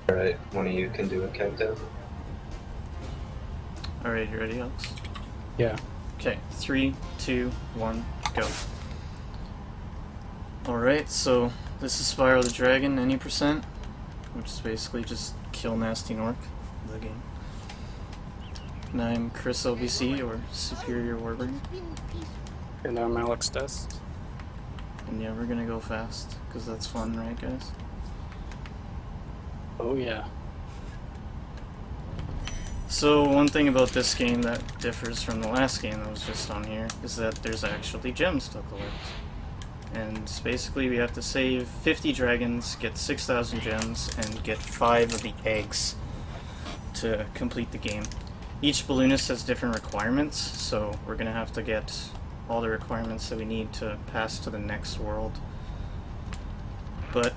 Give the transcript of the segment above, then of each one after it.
Alright, one of you can do a countdown. Alright, you ready, Alex? Yeah. Okay, 3, 2, 1, go. Alright, so this is Spyro the Dragon, any %, which is basically just kill Nasty Nork, the game. And I'm Chris LBC, or SuperiorWarbringer. And I'm AllyDest. And yeah, we're gonna go fast, because that's fun, right guys? Oh yeah. So one thing about this game that differs from the last game that was just on here is that there's actually gems to collect. And basically we have to save 50 dragons, get 6,000 gems, and get 5 of the eggs to complete the game. Each balloonist has different requirements, so we're gonna have to get all the requirements that we need to pass to the next world. But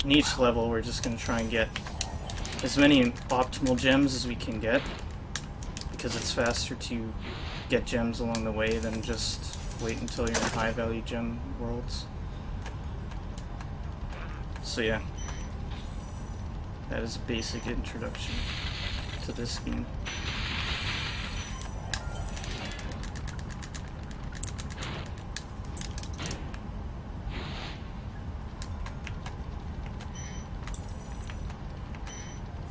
in each level we're just gonna try and get as many optimal gems as we can get, because it's faster to get gems along the way than just wait until you're in high value gem worlds. So yeah, that is a basic introduction to this game.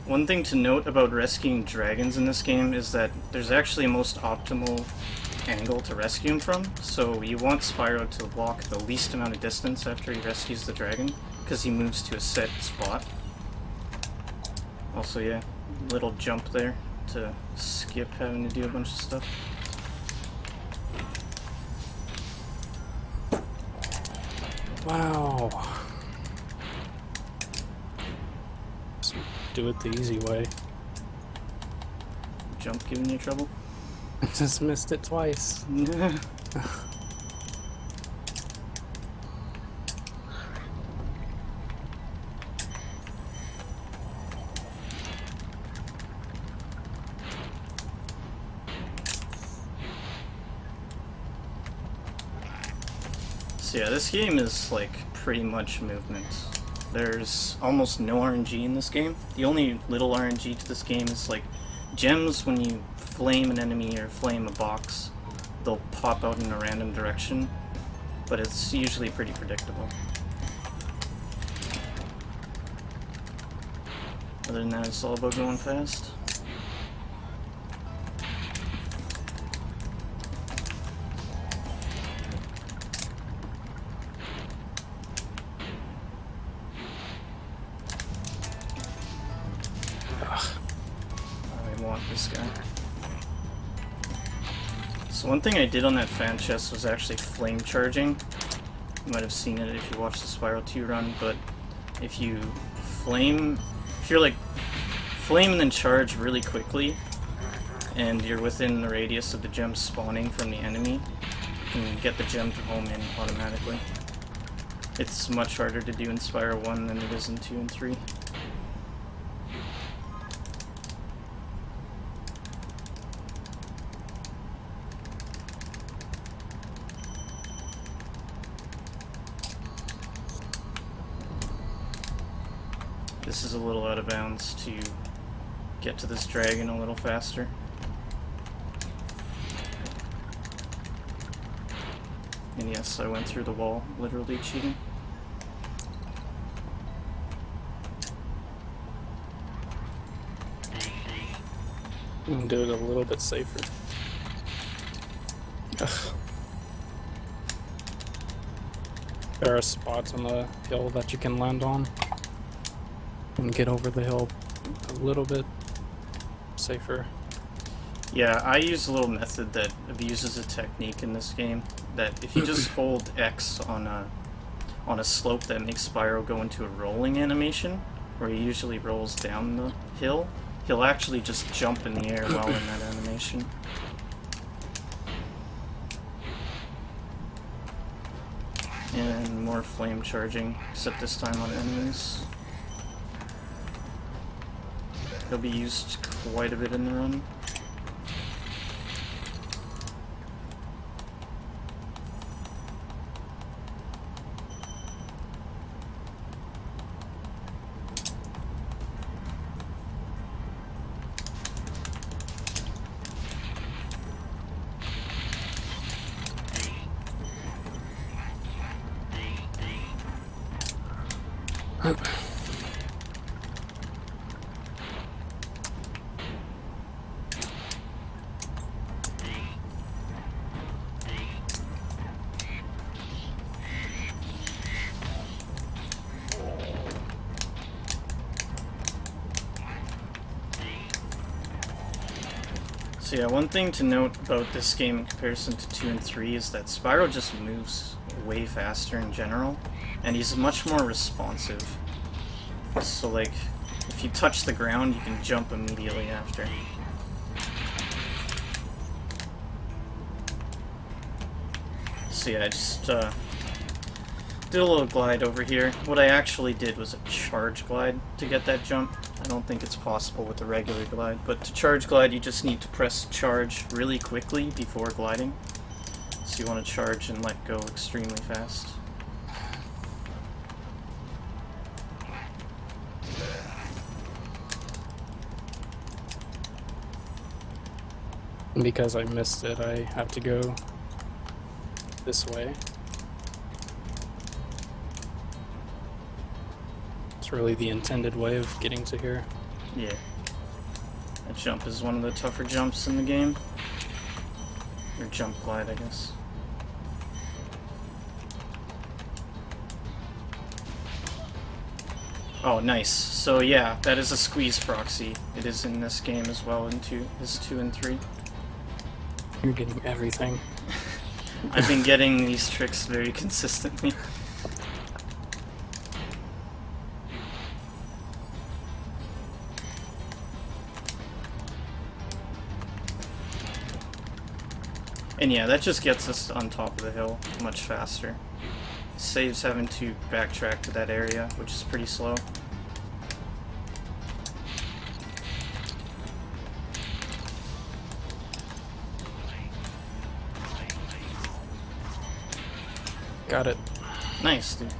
One thing to note about rescuing dragons in this game is that there's actually a most optimal angle to rescue him from, so you want Spyro to walk the least amount of distance after he rescues the dragon, because he moves to a set spot. Also, yeah, little jump there to skip having to do a bunch of stuff. Wow. Let's do it the easy way. Jump giving you trouble? I just missed it twice. So yeah, this game is like pretty much movement. There's almost no RNG in this game. The only little RNG to this game is like gems. When you flame an enemy or flame a box, they'll pop out in a random direction, but it's usually pretty predictable. Other than that, it's all about going fast. I want this guy. So one thing I did on that fan chest was actually flame charging. You might have seen it if you watched the Spyro 2 run, but if you flame, if you're like flame and then charge really quickly, and you're within the radius of the gem spawning from the enemy, you can get the gem to home in automatically. It's much harder to do in Spyro 1 than it is in 2 and 3. This is a little out of bounds to get to this dragon a little faster. And yes, I went through the wall, literally cheating. You can do it a little bit safer. Ugh. There are spots on the hill that you can land on and get over the hill a little bit safer. Yeah, I use a little method that abuses a technique in this game, that if you just hold X on a slope that makes Spyro go into a rolling animation, where he usually rolls down the hill, he'll actually just jump in the air while in that animation. And more flame charging, except this time on enemies. He'll be used quite a bit in the run. So yeah, one thing to note about this game in comparison to 2 and 3 is that Spyro just moves way faster in general, and he's much more responsive. So like, if you touch the ground, you can jump immediately after. So yeah, I just did a little glide over here. What I actually did was a charge glide to get that jump. I don't think it's possible with the regular glide, but to charge glide you just need to press charge really quickly before gliding. So you want to charge and let go extremely fast. And because I missed it, I have to go this way. It's really the intended way of getting to here. Yeah. That jump is one of the tougher jumps in the game. Or jump glide, I guess. Oh, nice. So yeah, that is a squeeze proxy. It is in this game as well in 2 and 3. You're getting everything. I've been getting these tricks very consistently. And yeah, that just gets us on top of the hill much faster. Saves having to backtrack to that area, which is pretty slow. Got it. Nice, dude.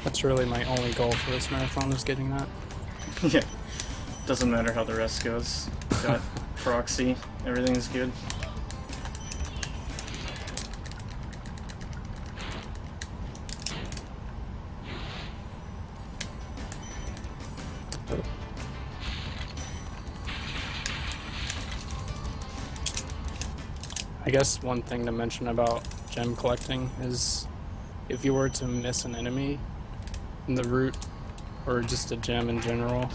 That's really my only goal for this marathon, is getting that. Yeah. Doesn't matter how the rest goes. Got proxy, everything's good. I guess one thing to mention about gem collecting is if you were to miss an enemy in the route, or just a gem in general,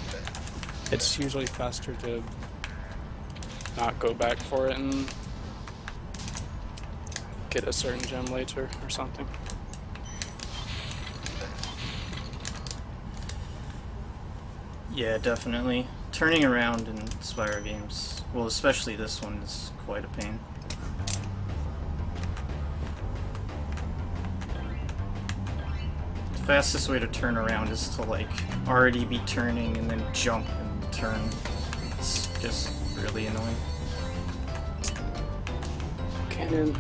it's usually faster to not go back for it and get a certain gem later or something. Yeah, definitely. Turning around in Spyro games, well, especially this one, is quite a pain. The fastest way to turn around is to, like, already be turning and then jump and turn. It's just really annoying. Cannon.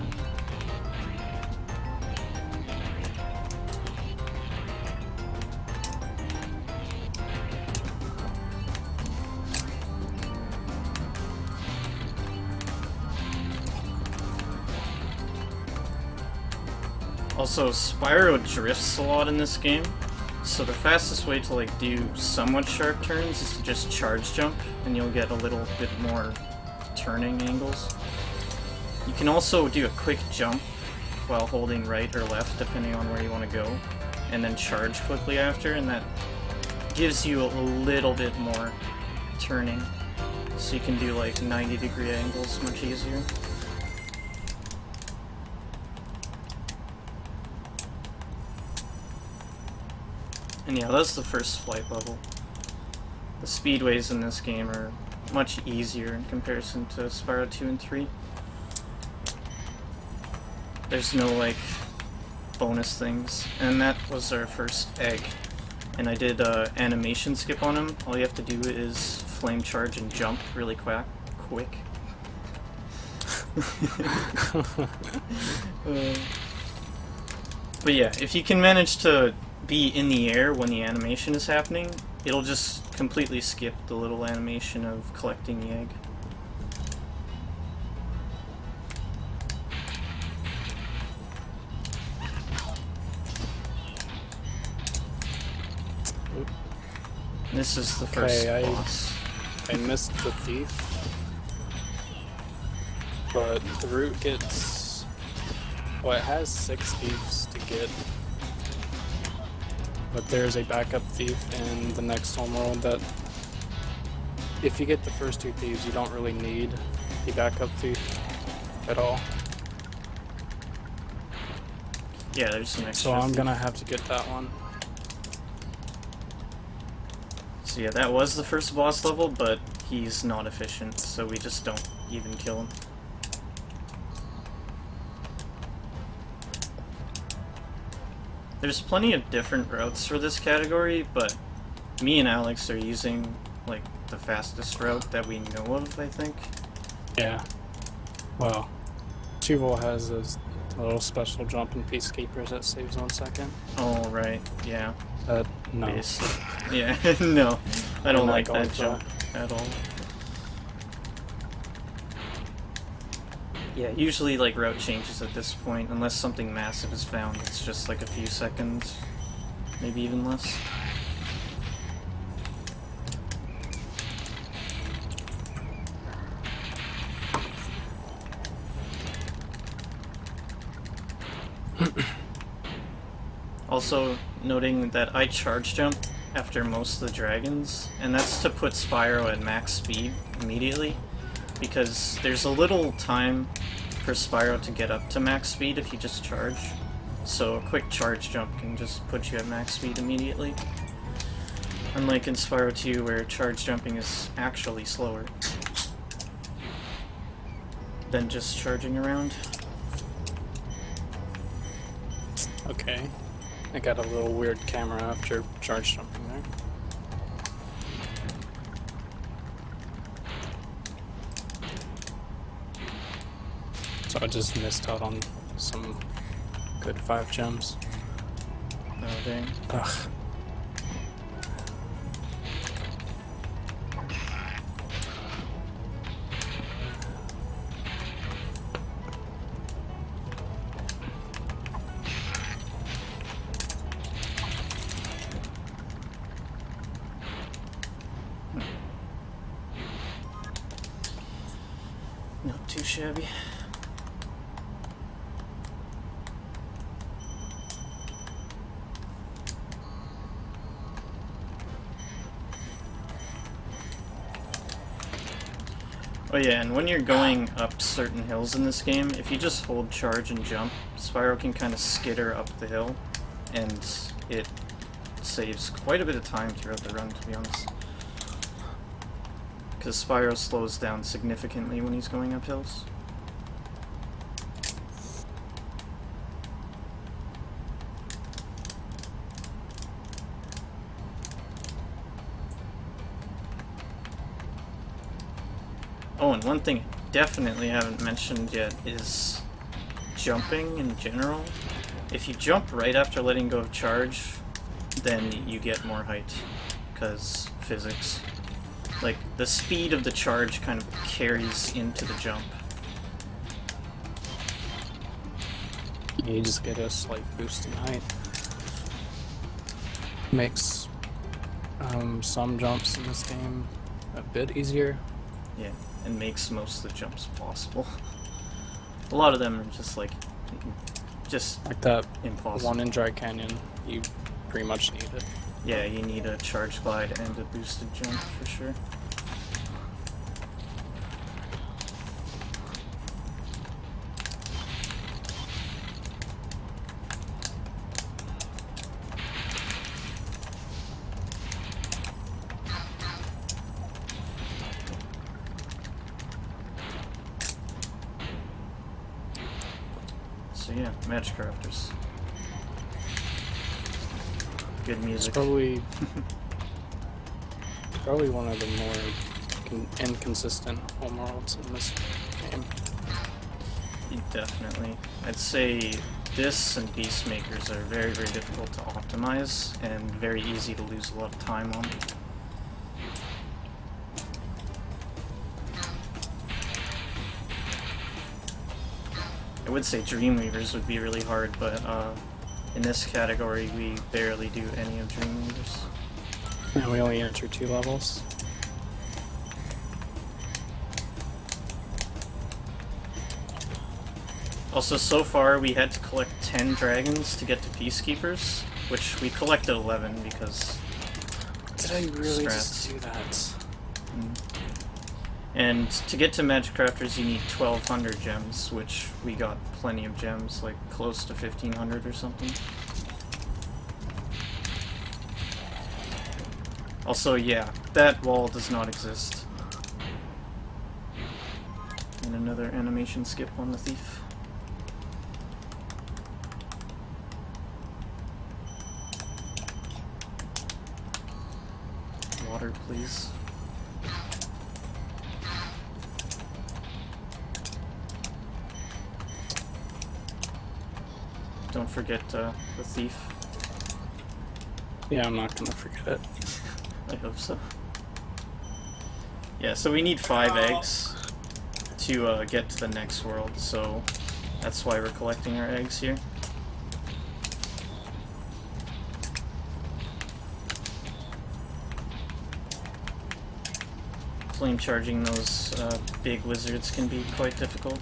Also, Spyro drifts a lot in this game, so the fastest way to like do somewhat sharp turns is to just charge jump, and you'll get a little bit more turning angles. You can also do a quick jump while holding right or left, depending on where you want to go, and then charge quickly after, and that gives you a little bit more turning, so you can do like 90-degree angles much easier. And yeah, that's the first flight level. The speedways in this game are much easier in comparison to Spyro 2 and 3. There's no, like, bonus things. And that was our first egg. And I did animation skip on him. All you have to do is flame charge and jump really quick. But yeah, if you can manage to be in the air when the animation is happening, it'll just completely skip the little animation of collecting the egg. This is the first boss. I missed the thief, but the route gets Well, it has 6 thieves to get, but there's a backup thief in the next homeworld that, if you get the first 2 thieves, you don't really need the backup thief at all. Yeah, there's some extra. So I'm thief. gonna have to get that one. So yeah, that was the first boss level, but he's not efficient, so we just don't even kill him. There's plenty of different routes for this category, but me and Alex are using, like, the fastest route that we know of, I think. Yeah. Well, Tuvol has this little special jump in Peacekeepers that saves 1 second. Oh, right, yeah. No. Basically. Yeah, no. I don't like that jump at all. Yeah, usually like route changes at this point, unless something massive is found, it's just like a few seconds, maybe even less. Also, noting that I charge jump after most of the dragons, and that's to put Spyro at max speed immediately, because there's a little time for Spyro to get up to max speed if you just charge. So a quick charge jump can just put you at max speed immediately. Unlike in Spyro 2 where charge jumping is actually slower than just charging around. Okay. I got a little weird camera after charge jumping there. So I just missed out on some good 5 gems. Oh dang. Ugh. Not too shabby. Oh yeah, and when you're going up certain hills in this game, if you just hold charge and jump, Spyro can kind of skitter up the hill, and it saves quite a bit of time throughout the run, to be honest. Because Spyro slows down significantly when he's going up hills. Oh, and one thing I definitely haven't mentioned yet is jumping in general. If you jump right after letting go of charge, then you get more height, because physics. Like, the speed of the charge kind of carries into the jump. You just get a slight boost in height. Makes some jumps in this game a bit easier. Yeah, and makes most of the jumps possible. A lot of them are just like that impossible. one in Dry Canyon, you pretty much need it. Yeah, you need a charge glide and a boosted jump for sure. So yeah, Match Crafters. Good It's music. probably one of the more inconsistent homeworlds in this game. Definitely. I'd say this and Beastmakers are very, very difficult to optimize and very easy to lose a lot of time on. I would say Dreamweavers would be really hard, but in this category we barely do any of Dreamweavers. And we only enter 2 levels. Also, so far we had to collect 10 dragons to get to Peacekeepers, which we collected 11 because... Did I really strats. just do that? And to get to Magic Crafters you need 1200 gems, which we got plenty of gems, like close to 1500 or something. Also, yeah, that wall does not exist. And another animation skip on the thief. Water, please. Don't forget the thief. Yeah, I'm not gonna forget it. I hope so. Yeah, so we need 5 eggs to get to the next world, so that's why we're collecting our eggs here. Flame charging those big lizards can be quite difficult.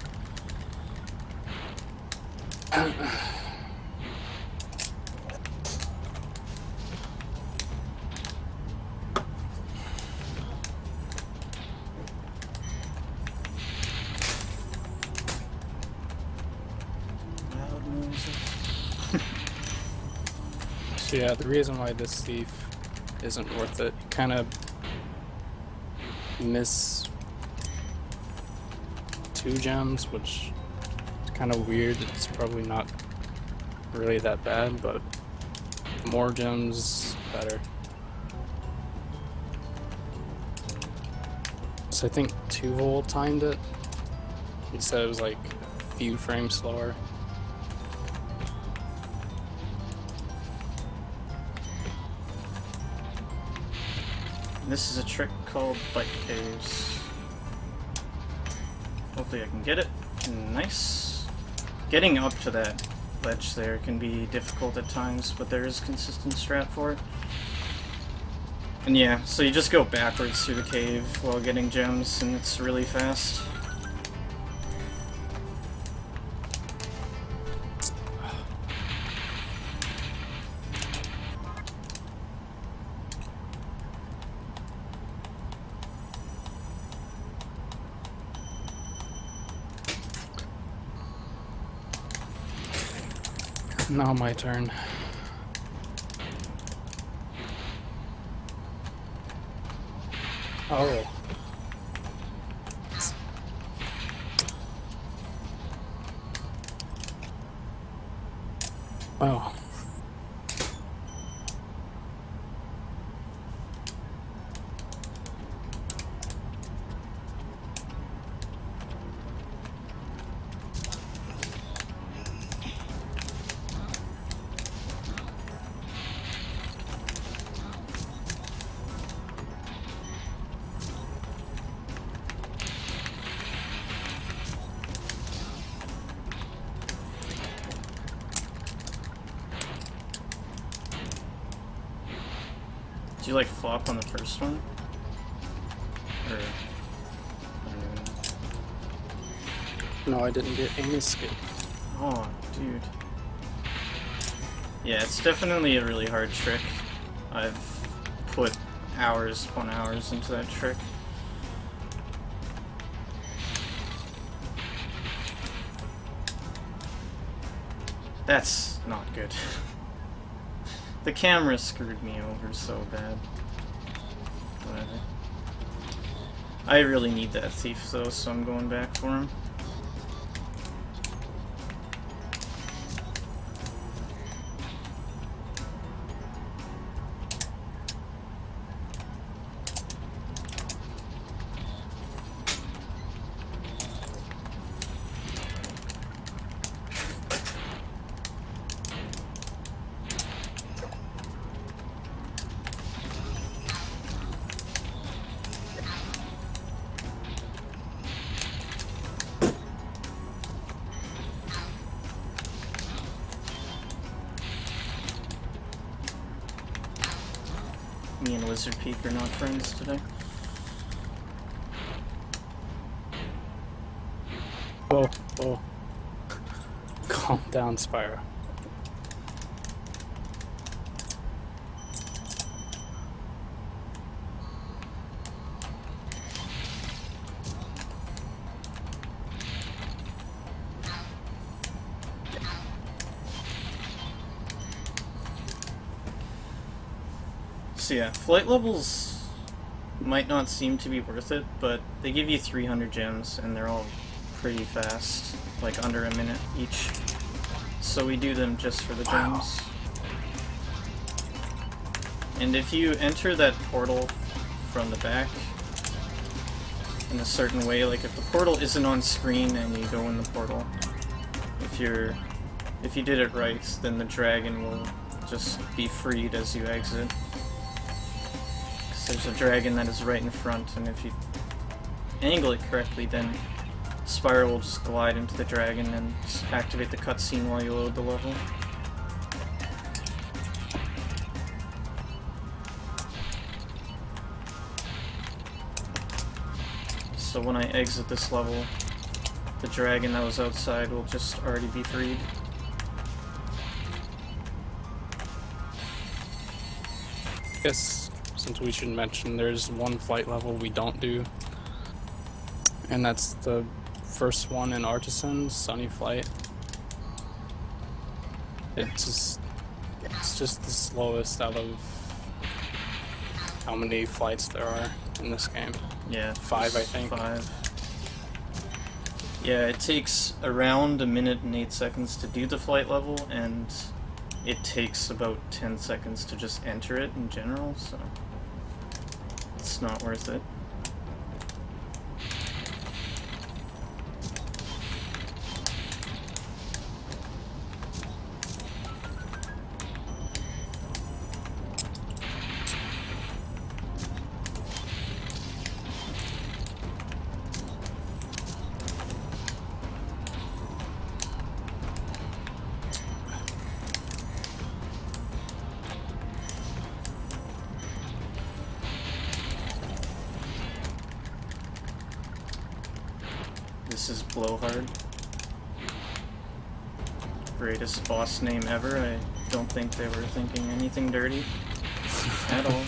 So yeah, the reason why this thief isn't worth it, you kind of miss 2 gems, which is kind of weird. It's probably not really that bad, but more gems, better. So I think 2-volt timed it. He said it was like a few frames slower. This is a trick called Bite Caves. Hopefully I can get it. Nice. Getting up to that ledge there can be difficult at times, but there is consistent strat for it. And yeah, so you just go backwards through the cave while getting gems, and it's really fast. Now my turn. Oh. Oh. Did you like flop on the first one? Or I don't even know. No, I didn't get any skip. Oh, dude. Yeah, it's definitely a really hard trick. I've put hours upon hours into that trick. That's not good. The camera screwed me over so bad. Whatever. I really need that thief though, so I'm going back for him. Me and Lizard Peak are not friends today. Oh, oh. Calm down, Spyro. So yeah, flight levels might not seem to be worth it, but they give you 300 gems, and they're all pretty fast, like under a minute each. So we do them just for the gems. And if you enter that portal from the back in a certain way, like if the portal isn't on screen and you go in the portal, if you did it right, then the dragon will just be freed as you exit. There's a dragon that is right in front, and if you angle it correctly, then Spyro will just glide into the dragon and activate the cutscene while you load the level. So when I exit this level, the dragon that was outside will just already be freed. Guess since we should mention, there's one flight level we don't do, and that's the first one in Artisan, Sunny Flight. It's just the slowest out of how many flights there are in this game. Yeah, 5, I think. 5. Yeah, it takes around 1 minute and 8 seconds to do the flight level, and it takes about 10 seconds to just enter it in general, so it's not worth it. This is Blowhard. Greatest boss name ever. I don't think they were thinking anything dirty at all.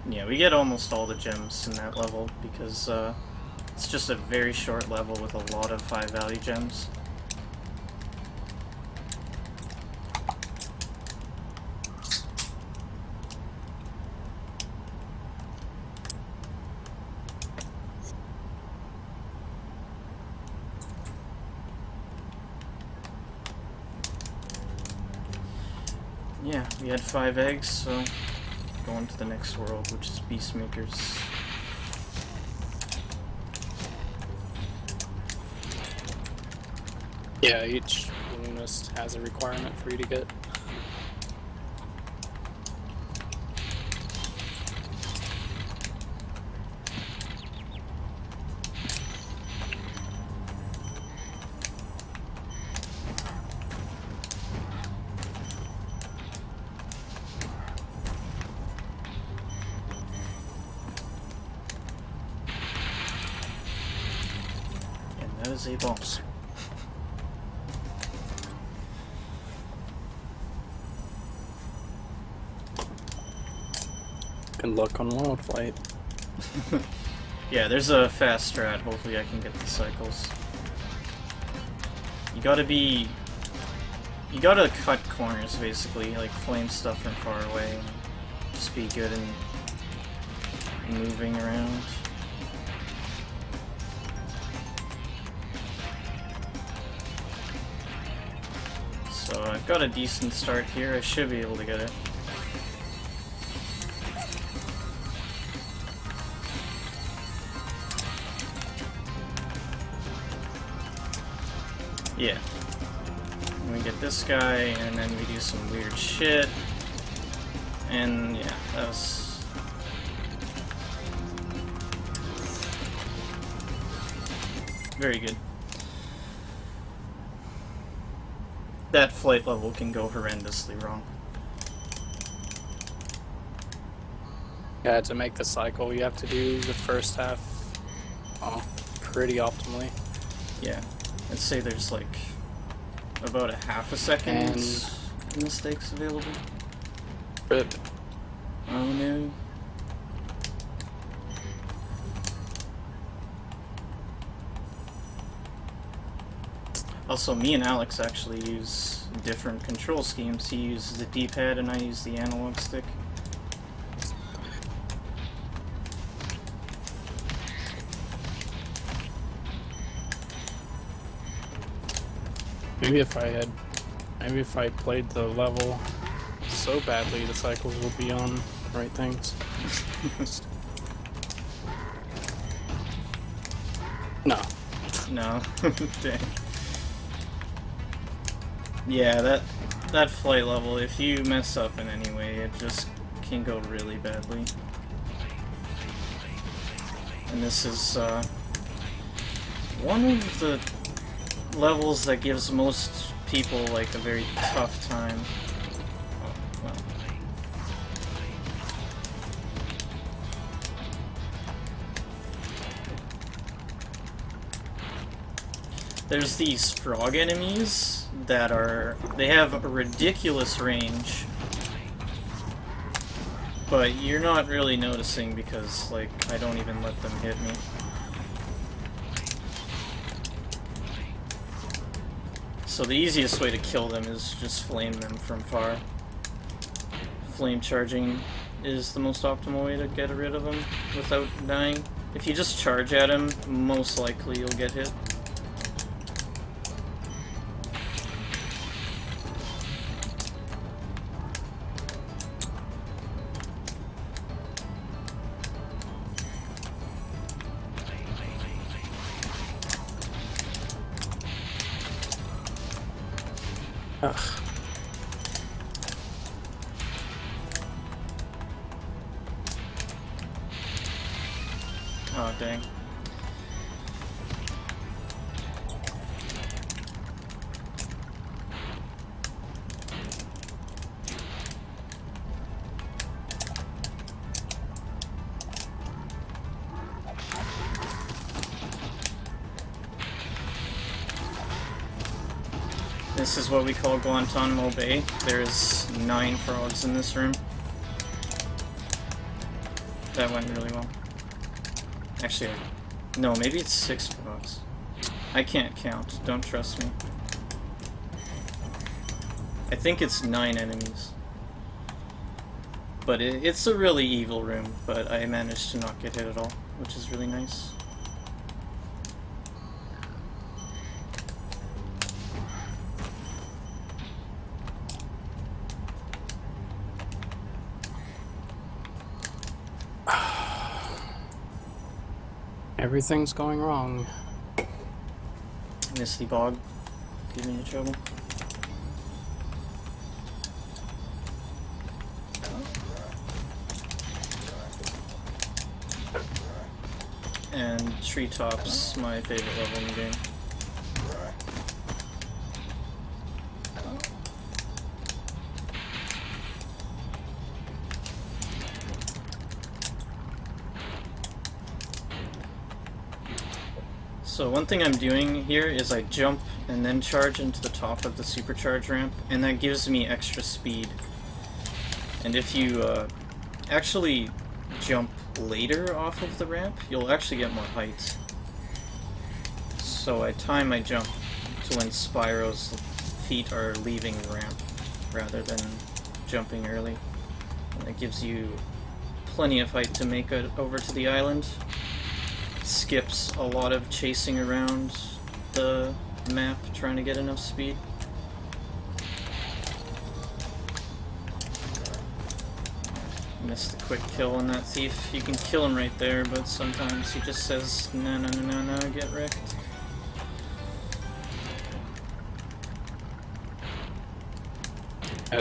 Yeah, we get almost all the gems in that level because it's just a very short level with a lot of high value gems. Yeah, we had 5 eggs, so going to the next world, which is Beastmakers. Yeah, each balloonist has a requirement for you to get. That is a boss. Good luck on World Flight. Yeah, there's a fast strat. Hopefully I can get the cycles. You gotta cut corners, basically, like flame stuff from far away, and just be good in moving around. So I've got a decent start here. I should be able to get it. Yeah. And we get this guy, and then we do some weird shit. And yeah, that was... very good. That flight level can go horrendously wrong. Yeah, to make the cycle, you have to do the first half pretty optimally. Yeah, I'd say there's like about a half a second And- mistakes available. Rip. Oh no. Also, me and Alex actually use different control schemes. He uses the D-pad and I use the analog stick. Maybe if I played the level so badly, the cycles will be on the right things. No. No. Dang. Yeah, that flight level, if you mess up in any way, it just can go really badly. And this is one of the levels that gives most people like a very tough time. Oh, well. There's these frog enemies that they have a ridiculous range, but you're not really noticing because, like, I don't even let them hit me. So the easiest way to kill them is just flame them from far. Flame charging is the most optimal way to get rid of them without dying. If you just charge at them, most likely you'll get hit. Ugh. Oh, dang. This is what we call Guantanamo Bay. There's 9 frogs in this room. That went really well. Actually, no, maybe it's 6 frogs. I can't count. Don't trust me. I think it's 9 enemies. But it's a really evil room, but I managed to not get hit at all, which is really nice. Everything's going wrong. Misty Bog, give me trouble. And Treetops, my favorite level in the game. So one thing I'm doing here is I jump and then charge into the top of the supercharge ramp, and that gives me extra speed. And if you actually jump later off of the ramp, you'll actually get more height. So I time my jump to when Spyro's feet are leaving the ramp, rather than jumping early. And it gives you plenty of height to make it over to the island. Skips a lot of chasing around the map trying to get enough speed. Missed the quick kill on that thief. You can kill him right there, but sometimes he just says, no, no, no, no, no, get wrecked.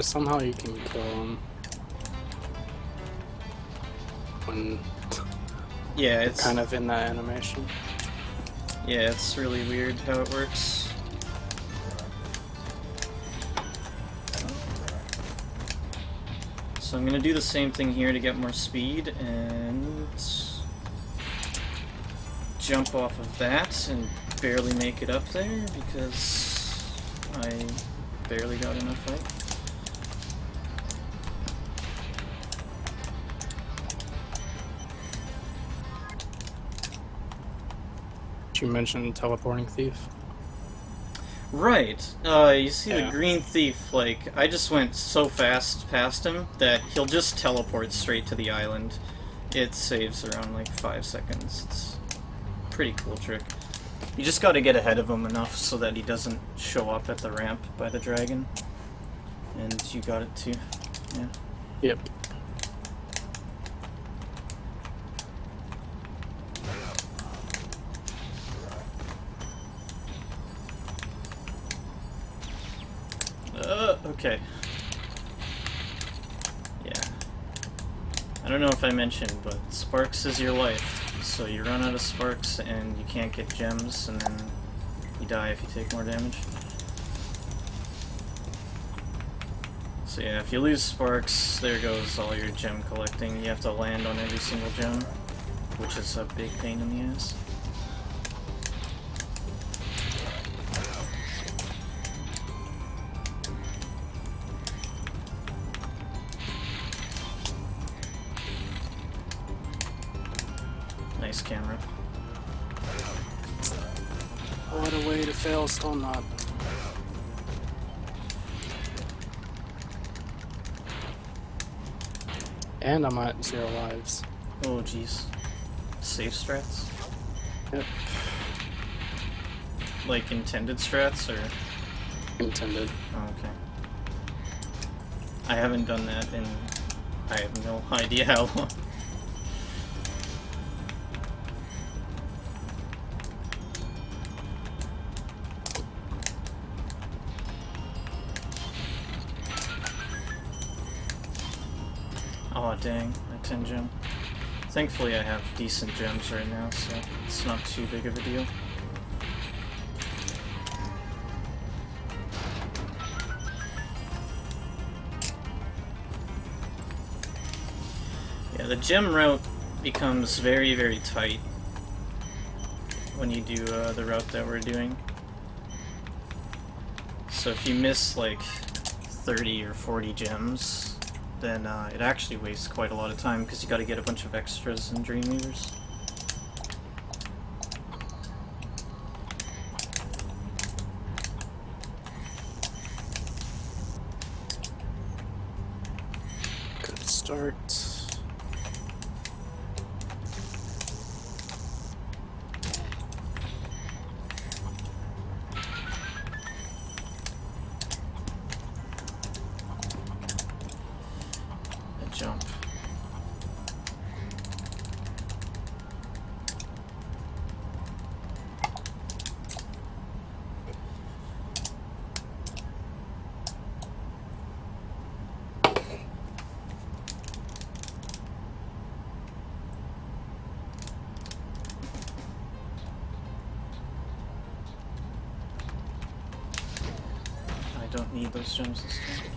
Somehow you can kill him. when Yeah, you're it's kind of in that animation. Yeah, it's really weird how it works. So I'm gonna do the same thing here to get more speed and jump off of that and barely make it up there because I barely got enough height. You mentioned teleporting thief. Right. You see Yeah. the green thief, like, I just went so fast past him that he'll just teleport straight to the island. It saves around, like, 5 seconds. It's a pretty cool trick. You just gotta get ahead of him enough so that he doesn't show up at the ramp by the dragon. And you got it too. Yeah. Yep. Okay. Yeah. I don't know if I mentioned, but sparks is your life. So you run out of sparks and you can't get gems, and then you die if you take more damage. So yeah, if you lose sparks, there goes all your gem collecting. You have to land on every single gem, which is a big pain in the ass. Nice camera. What a way to fail Stone Knot. And I'm at 0 lives. Oh jeez. Safe strats? Yep. Like intended strats, or? Intended. Oh, okay. I haven't done that in... I have no idea how long. Oh dang, a 10 gem. Thankfully I have decent gems right now, so it's not too big of a deal. Yeah, the gem route becomes very, very tight when you do the route that we're doing. So if you miss like 30 or 40 gems, then it actually wastes quite a lot of time because you got to get a bunch of extras and Dreamweavers. Good start. Jump. I don't need those gems this time.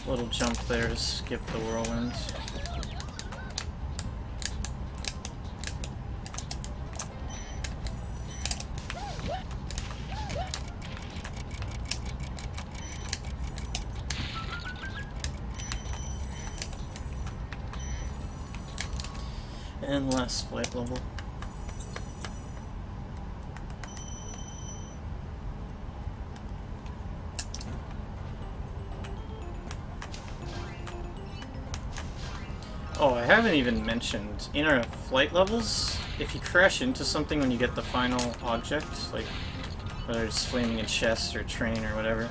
Little jump there to skip the whirlwind. And last flight level. Oh, I haven't even mentioned, in our flight levels, if you crash into something when you get the final object, like whether it's flaming a chest or a train or whatever,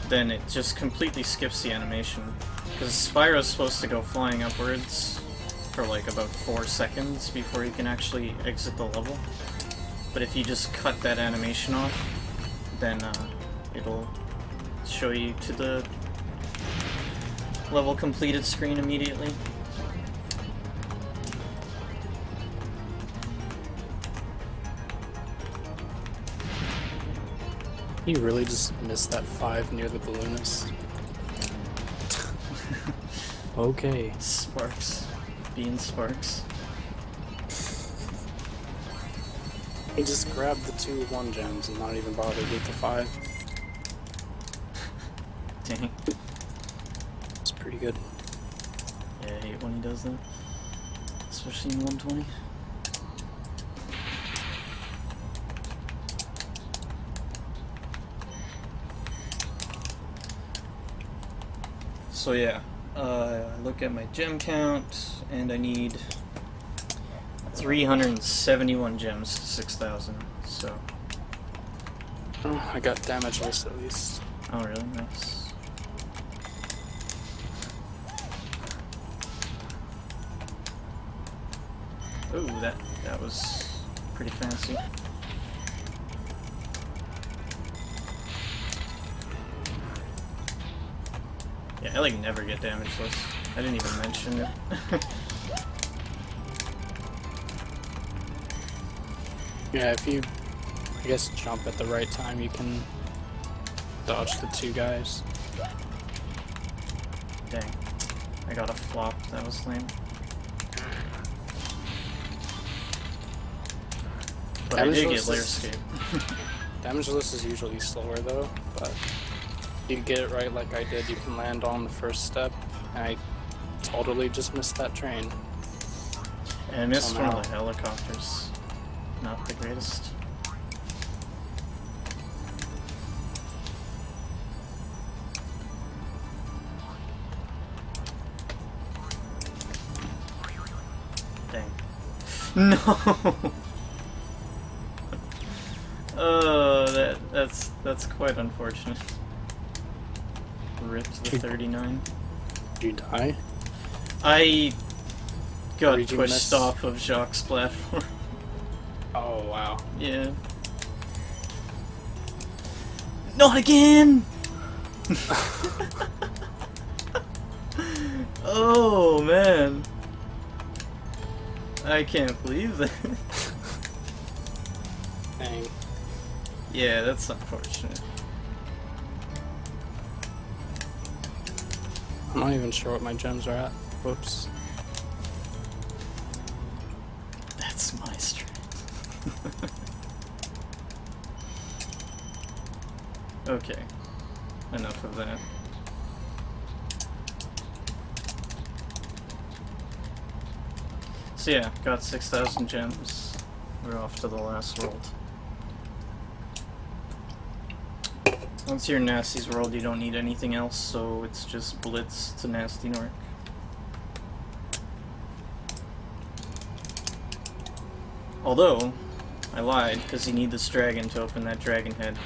then it just completely skips the animation. Because Spyro's supposed to go flying upwards for like about 4 seconds before you can actually exit the level. But if you just cut that animation off, then it'll show you to the level completed screen immediately. You really just missed that 5 near the balloonist. Okay. Sparks. Bean sparks. He just grabbed the 2 1 gems and not even bothered with the 5. Dang. It's pretty good. Yeah, I hate when he does that. Especially in 120. So yeah, I look at my gem count, and I need 371 gems to 6,000, so... Oh, I got damage list at least. Oh really? Nice. Ooh, that was pretty fancy. Yeah, I like never get damage lists. I didn't even mention it. Yeah, if you, I guess, jump at the right time, you can dodge the 2 guys. Dang. I got a flop, that was lame. But I Damage did get list layer is- escape. Damage list is usually slower though, but you get it right like I did, you can land on the first step, and I totally just missed that train. And I missed one Somehow. of the helicopters. Not the greatest. Dang. No! Oh, that's quite unfortunate. Ripped the 39. Did you die? I got Did you pushed miss? off of Jacques' platform. Oh wow. Yeah. Not again! Oh man. I can't believe that. Dang. Yeah, that's unfortunate. I'm not even sure what my gems are at. Whoops. That's my strength. Okay. Enough of that. So yeah, got 6,000 gems. We're off to the last world. Once you're in Nasty's world, you don't need anything else, so it's just Blitz to Nasty Nork. Although, I lied, because you need this dragon to open that dragon head.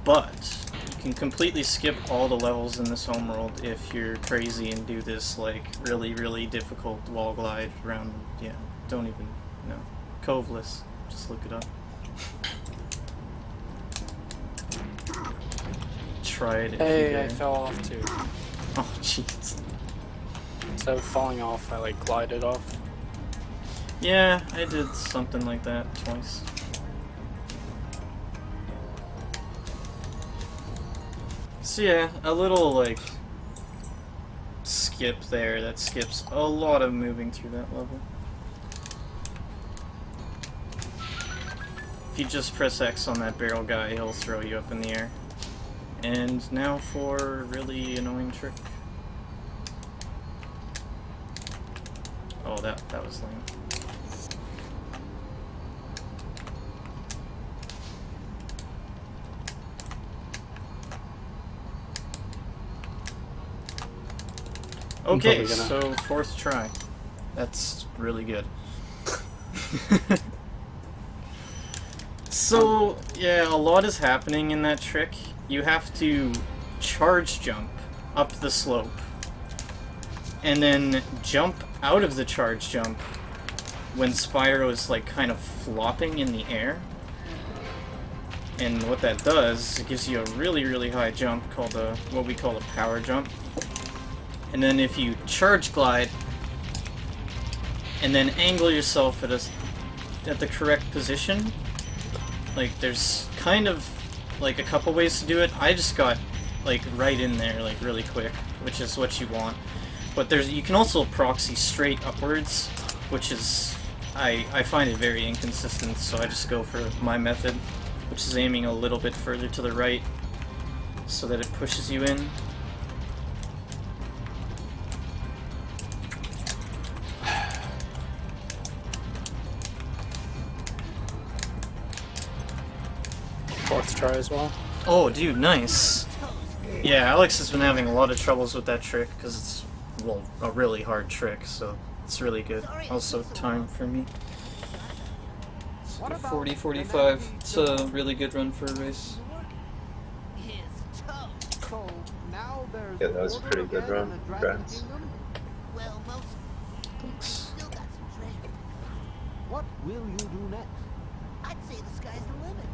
But, you can completely skip all the levels in this homeworld if you're crazy and do this, like, really, really difficult wall glide around, yeah, don't even, no. Coveless, just look it up. Try it if you Hey, dare. I fell off too. Oh, jeez. Instead of falling off, I like glided off. Yeah, I did something like that twice. So yeah, a little, like, skip there that skips a lot of moving through that level. If you just press X on that barrel guy, he'll throw you up in the air. And now for a really annoying trick. Oh, that was lame. Okay, probably gonna- so 4th try. That's really good. So, yeah, a lot is happening in that trick. You have to charge jump up the slope, and then jump out of the charge jump when Spyro is, like, kind of flopping in the air. And what that does is it gives you a really, really high jump called what we call a power jump. And then if you charge glide and then angle yourself at the correct position, like there's kind of like a couple ways to do it. I just got like right in there like really quick, which is what you want. But you can also proxy straight upwards, which is I find it very inconsistent, so I just go for my method, which is aiming a little bit further to the right so that it pushes you in. Fourth try as well. Oh, dude, nice. Yeah, Alex has been having a lot of troubles with that trick because it's, well, a really hard trick, so it's really good. Also, time for me. 40, 45. It's a really good run for a race. Yeah, that was a pretty good run. Congrats. Thanks. What will you do next? I'd say the sky's the limit.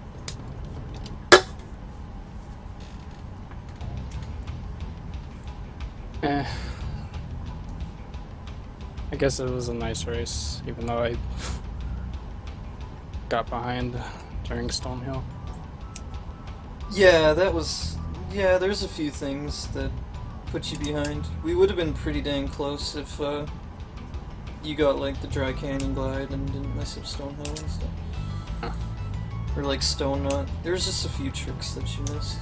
I guess it was a nice race, even though I got behind during Stonehill. Yeah, there's a few things that put you behind. We would have been pretty dang close if you got like the dry canyon glide and didn't mess up Stonehill and stuff. Huh. Or like Stone Nut. There's just a few tricks that you missed.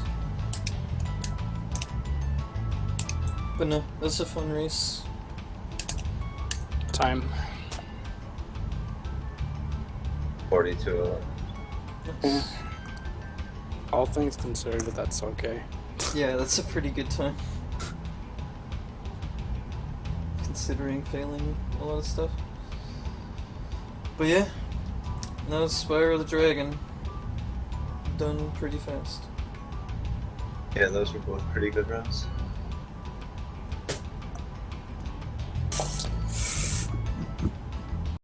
But no, that's a fun race. Time. 42. All things considered, that's okay. Yeah, that's a pretty good time. Considering failing a lot of stuff. But yeah, now it's Spyro the Dragon. Done pretty fast. Yeah, those were both pretty good runs.